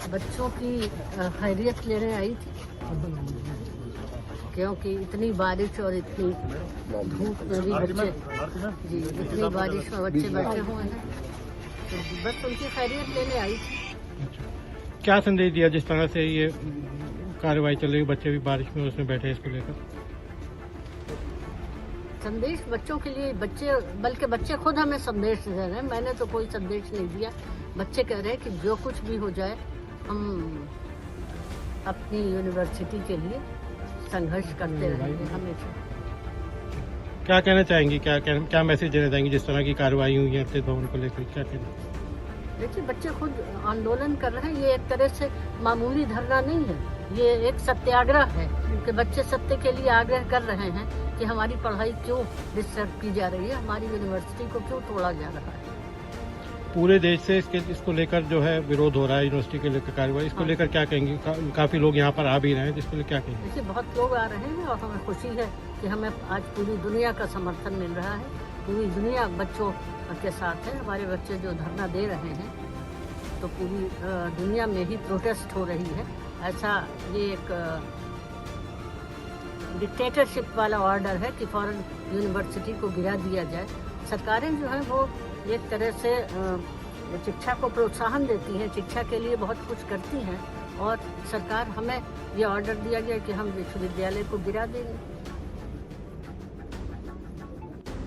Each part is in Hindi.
बच्चों की खैरियत लेने आई थी, क्योंकि इतनी बारिश और इतनी धूप में भी बच्चे जी इतनी बारिश में बच्चे बैठे हुए हैं, तो बस उनकी खैरियत लेने आई थी। क्या संदेश दिया जिस तरह से ये कार्रवाई चल रही है, बच्चे भी बारिश में उसमें बैठे हैं, इसको लेकर संदेश बच्चों के लिए बल्कि बच्चे खुद हमें संदेश दे रहे हैं। मैंने तो कोई संदेश नहीं दिया। बच्चे कह रहे हैं कि जो कुछ भी हो जाए हम अपनी यूनिवर्सिटी के लिए संघर्ष करते रहेंगे हमेशा। क्या कहना चाहेंगी, क्या मैसेज देना चाहेंगी जिस तरह की कार्रवाई हुई है अपने भवन को लेकर, क्या कहना? देखिए, बच्चे खुद आंदोलन कर रहे हैं। ये एक तरह से मामूली धरना नहीं है, ये एक सत्याग्रह है कि बच्चे सत्य के लिए आग्रह कर रहे हैं कि हमारी पढ़ाई क्यों डिस्टर्ब की जा रही है, हमारी यूनिवर्सिटी को क्यों तोड़ा जा रहा है। पूरे देश से इसको लेकर जो है विरोध हो रहा है, यूनिवर्सिटी के लेकर कार्रवाई, इसको लेकर क्या कहेंगे? काफी लोग यहाँ पर आ भी रहे हैं, इसको लेकर क्या कहेंगे? देखिए, बहुत लोग आ रहे हैं और हमें खुशी है कि हमें आज पूरी दुनिया का समर्थन मिल रहा है। पूरी दुनिया बच्चों के साथ है। हमारे बच्चे जो धरना दे रहे हैं तो पूरी दुनिया में ही प्रोटेस्ट हो रही है। ऐसा ये एक डिक्टेटरशिप वाला ऑर्डर है कि फॉरेन यूनिवर्सिटी को गिरा दिया जाए। सरकारें जो हैं वो एक तरह से शिक्षा को प्रोत्साहन देती हैं, शिक्षा के लिए बहुत कुछ करती हैं, और सरकार हमें ये ऑर्डर दिया गया कि हम विश्वविद्यालय को गिरा देंगे।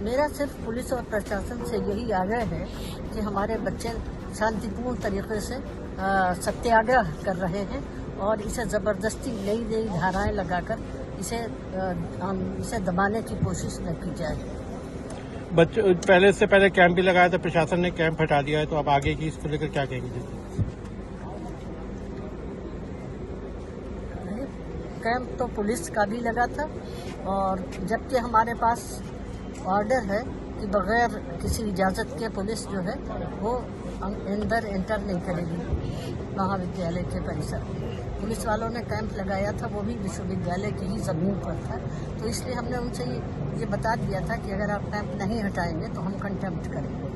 मेरा सिर्फ पुलिस और प्रशासन से यही आग्रह है कि हमारे बच्चे शांतिपूर्ण तरीके से सत्याग्रह कर रहे हैं और इसे ज़बरदस्ती नई नई धाराएं लगाकर इसे दबाने की कोशिश न की जाए। बच्चे पहले कैंप भी लगाया था, प्रशासन ने कैंप हटा दिया है, तो अब आगे की इसको लेकर क्या कहेंगे? कैंप तो पुलिस का भी लगा था, और जबकि हमारे पास ऑर्डर है कि बगैर किसी इजाज़त के पुलिस जो है वो अंदर एंटर नहीं करेगी महाविद्यालय के परिसर में। पुलिस वालों ने कैंप लगाया था, वो भी विश्वविद्यालय की ही ज़मीन पर था, तो इसलिए हमने उनसे ये बता दिया था कि अगर आप कैंप नहीं हटाएंगे तो हम कंटेम्प्ट करेंगे।